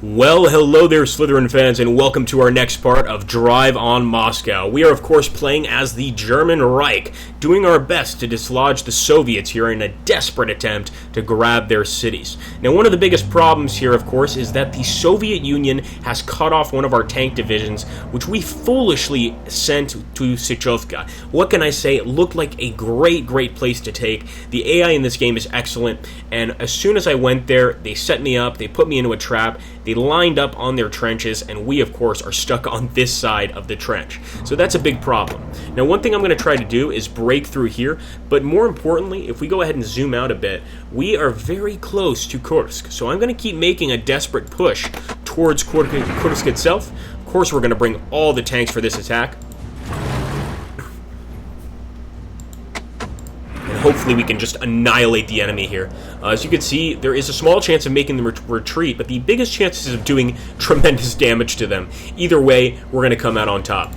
Well, hello there, Slytherin fans, and welcome to our next part of Drive on Moscow. We are, of course, playing as the German Reich, doing our best to dislodge the Soviets here in a desperate attempt to grab their cities. Now, one of the biggest problems here, of course, is that the Soviet Union has cut off one of our tank divisions, which we foolishly sent to Sychovka. What can I say? It looked like a great place to take. The AI in this game is excellent, and as soon as I went there, they set me up, they put me into a trap, they lined up on their trenches, and we, of course, are stuck on this side of the trench. So that's a big problem. Now, one thing I'm going to try to do is break through here, but more importantly, if we go ahead and zoom out a bit, we are very close to Kursk. So I'm going to keep making a desperate push towards Kursk itself. Of course, we're going to bring all the tanks for this attack. Hopefully we can just annihilate the enemy here. As you can see, there is a small chance of making them retreat, but the biggest chances is of doing tremendous damage to them. Either way, we're going to come out on top.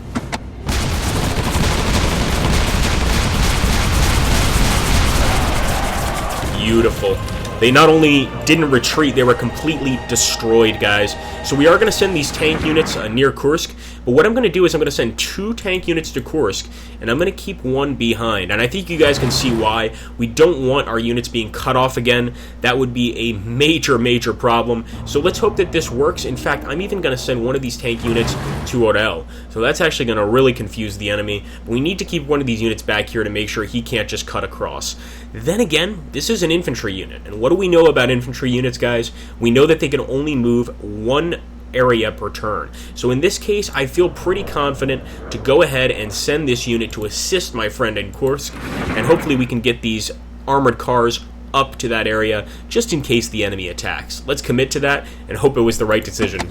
Beautiful. They not only didn't retreat, they were completely destroyed, guys. So we are going to send these tank units near Kursk, but what I'm going to do is I'm going to send 2 tank units to Kursk, and I'm going to keep 1 behind. And I think you guys can see why. We don't want our units being cut off again. That would be a major problem. So let's hope that this works. In fact, I'm even going to send one of these tank units to Orel. So that's actually going to really confuse the enemy. But we need to keep one of these units back here to make sure he can't just cut across. Then again, this is an infantry unit. And what do we know about infantry units, guys? We know that they can only move 1 area per turn. So in this case, I feel pretty confident to go ahead and send this unit to assist my friend in Kursk, and hopefully we can get these armored cars up to that area just in case the enemy attacks. Let's commit to that and hope it was the right decision.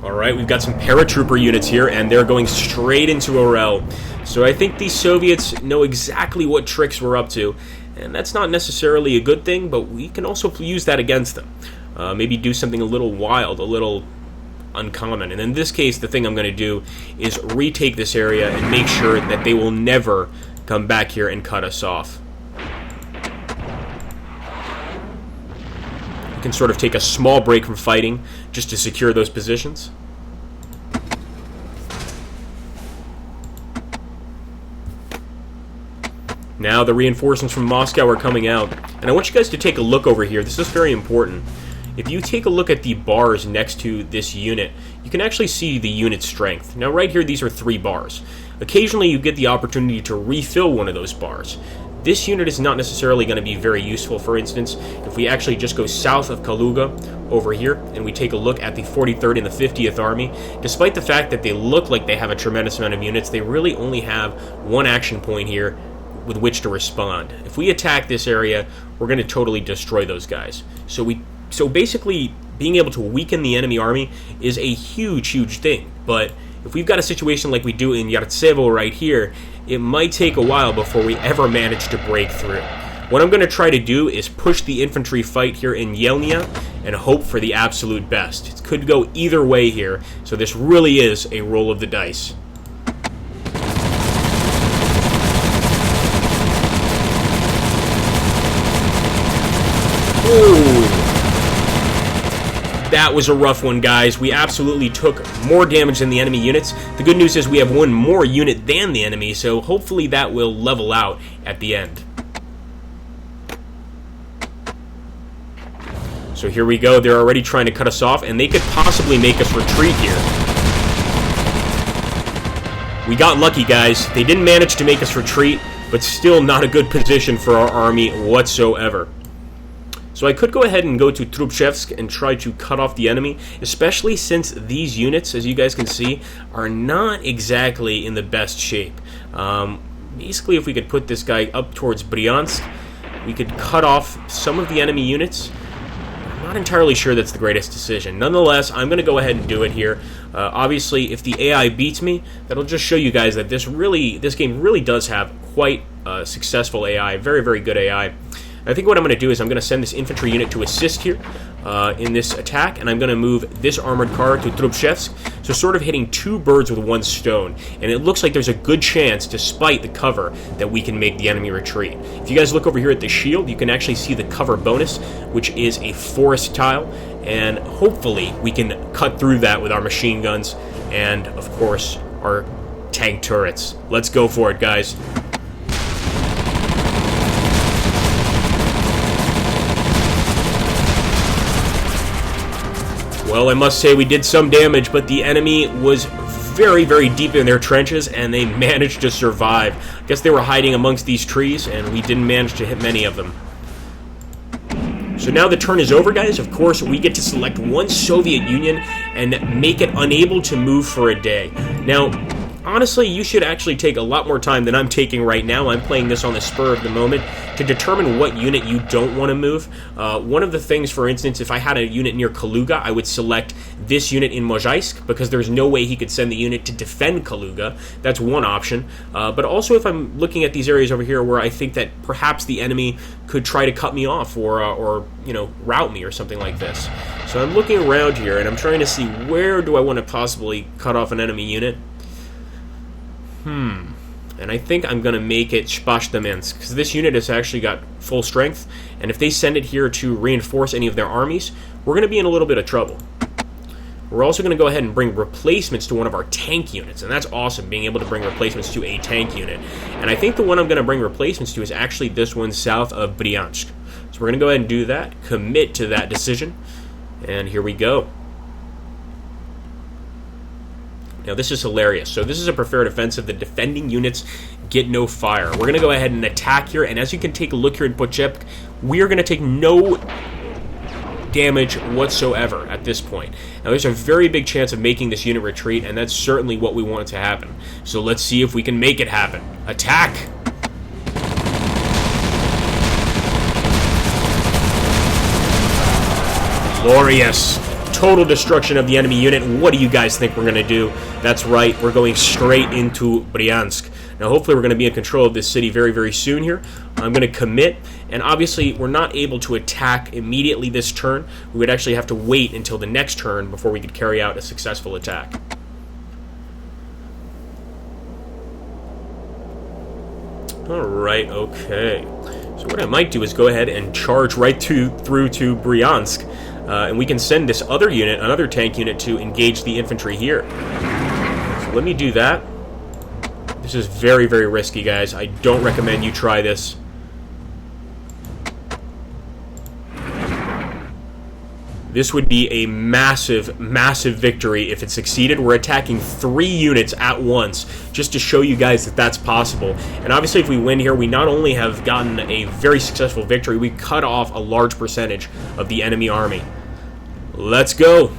Alright, we've got some paratrooper units here, and they're going straight into Orel. So I think these Soviets know exactly what tricks we're up to, and that's not necessarily a good thing, but we can also use that against them. Maybe do something a little wild, a little uncommon. And in this case, the thing I'm going to do is retake this area and make sure that they will never come back here and cut us off. We can sort of take a small break from fighting just to secure those positions. Now the reinforcements from Moscow are coming out, and I want you guys to take a look over here. This is very important. If you take a look at the bars next to this unit, you can actually see the unit strength. Now right here, these are 3 bars. Occasionally you get the opportunity to refill one of those bars. This unit is not necessarily going to be very useful. For instance, if we actually just go south of Kaluga over here and we take a look at the 43rd and the 50th Army, despite the fact that they look like they have a tremendous amount of units, they really only have 1 action point here with which to respond. If we attack this area, we're going to totally destroy those guys. So basically, being able to weaken the enemy army is a huge thing. But if we've got a situation like we do in Yartsevo right here, it might take a while before we ever manage to break through. What I'm going to try to do is push the infantry fight here in Yelnya and hope for the absolute best. It could go either way here, so this really is a roll of the dice. Ooh. That was a rough one, guys. We absolutely took more damage than the enemy units. The good news is we have 1 more unit than the enemy, so hopefully that will level out at the end. So here we go. They're already trying to cut us off, and they could possibly make us retreat here. We got lucky, guys. They didn't manage to make us retreat, but still not a good position for our army whatsoever. So I could go ahead and go to Trubchevsk and try to cut off the enemy, especially since these units, as you guys can see, are not exactly in the best shape. Basically, if we could put this guy up towards Bryansk, we could cut off some of the enemy units. I'm not entirely sure that's the greatest decision. Nonetheless, I'm going to go ahead and do it here. Obviously, if the AI beats me, that'll just show you guys that this game really does have quite successful AI, very good AI. I think what I'm going to do is I'm going to send this infantry unit to assist here in this attack, and I'm going to move this armored car to Trubchevsk So sort of hitting two birds with one stone, and it looks like there's a good chance, despite the cover, that we can make the enemy retreat. If you guys look over here at the shield, you can actually see the cover bonus, which is a forest tile, and hopefully we can cut through that with our machine guns and, of course, our tank turrets. Let's go for it, guys. Well, I must say we did some damage, but the enemy was very, very deep in their trenches, and they managed to survive. I guess they were hiding amongst these trees, and we didn't manage to hit many of them. So now the turn is over, guys. Of course, we get to select one Soviet Union and make it unable to move for a day. Now, honestly, you should actually take a lot more time than I'm taking right now. I'm playing this on the spur of the moment to determine what unit you don't want to move. One of the things, for instance, if I had a unit near Kaluga, I would select this unit in Mozhaisk because there's no way he could send the unit to defend Kaluga. That's one option. But also if I'm looking at these areas over here where I think that perhaps the enemy could try to cut me off or rout me or something like this. So I'm looking around here and I'm trying to see where do I want to possibly cut off an enemy unit. And I think I'm going to make it Spashtaminsk, because this unit has actually got full strength, and if they send it here to reinforce any of their armies, we're going to be in a little bit of trouble. We're also going to go ahead and bring replacements to one of our tank units, and that's awesome, being able to bring replacements to a tank unit. And I think the one I'm going to bring replacements to is actually this one south of Bryansk. So we're going to go ahead and do that, commit to that decision, and here we go. Now, this is hilarious. So this is a preferred offensive. The defending units get no fire. We're going to go ahead and attack here, and as you can take a look here in Pochepsk, we are going to take no damage whatsoever at this point. Now, there's a very big chance of making this unit retreat, and that's certainly what we want to happen. So let's see if we can make it happen. Attack! Glorious! Total destruction of the enemy unit. What do you guys think we're going to do? That's right, we're going straight into Bryansk. Now, hopefully we're going to be in control of this city very, very soon here. I'm going to commit, and obviously we're not able to attack immediately this turn. We would actually have to wait until the next turn before we could carry out a successful attack. Alright, okay. So what I might do is go ahead and charge right through to Bryansk. And we can send this other unit, another tank unit, to engage the infantry here. So let me do that. This is very, very risky, guys. I don't recommend you try this. This would be a massive, massive victory if it succeeded. We're attacking 3 units at once, just to show you guys that that's possible. And obviously, if we win here, we not only have gotten a very successful victory, we cut off a large percentage of the enemy army. Let's go!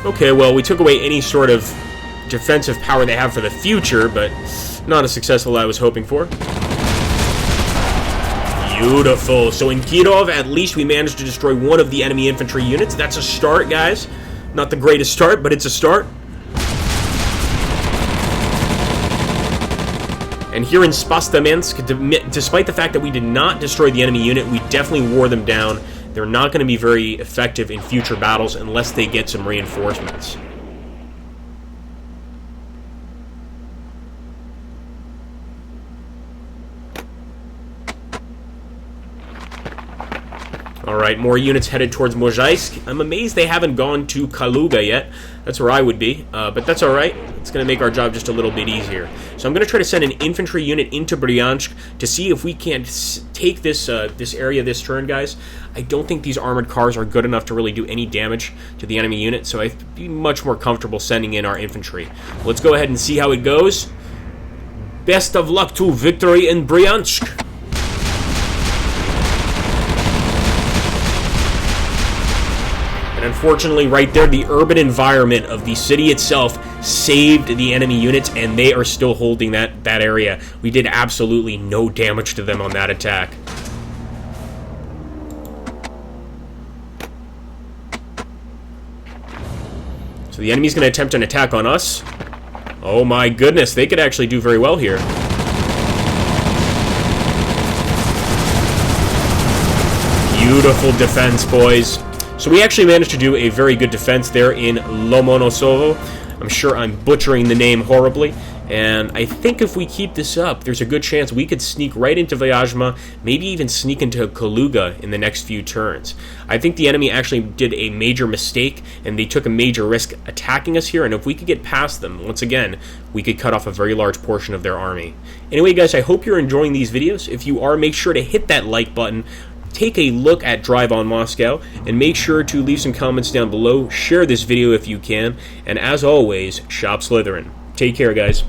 Okay, well, we took away any sort of defensive power they have for the future, but not as successful as I was hoping for. Beautiful. So in Kirov, at least we managed to destroy one of the enemy infantry units. That's a start, guys. Not the greatest start, but it's a start. And here in Spashtaminsk, despite the fact that we did not destroy the enemy unit, we definitely wore them down. They're not going to be very effective in future battles unless they get some reinforcements. Alright, more units headed towards Mozhaisk. I'm amazed they haven't gone to Kaluga yet. That's where I would be, but that's alright. It's going to make our job just a little bit easier. So I'm going to try to send an infantry unit into Bryansk to see if we can't take this area this turn, guys. I don't think these armored cars are good enough to really do any damage to the enemy unit, so I'd be much more comfortable sending in our infantry. Let's go ahead and see how it goes. Best of luck to victory in Bryansk. And unfortunately, right there, the urban environment of the city itself saved the enemy units, and they are still holding that area. We did absolutely no damage to them on that attack. So the enemy's going to attempt an attack on us. Oh my goodness, they could actually do very well here. Beautiful defense, boys. So we actually managed to do a very good defense there in Lomonosovo. I'm sure I'm butchering the name horribly. And I think if we keep this up, there's a good chance we could sneak right into Vyazma, maybe even sneak into Kaluga in the next few turns. I think the enemy actually did a major mistake, and they took a major risk attacking us here, and if we could get past them, once again, we could cut off a very large portion of their army. Anyway, guys, I hope you're enjoying these videos. If you are, make sure to hit that like button, take a look at Drive on Moscow, and make sure to leave some comments down below, share this video if you can, and as always, shop Slytherin. Take care, guys.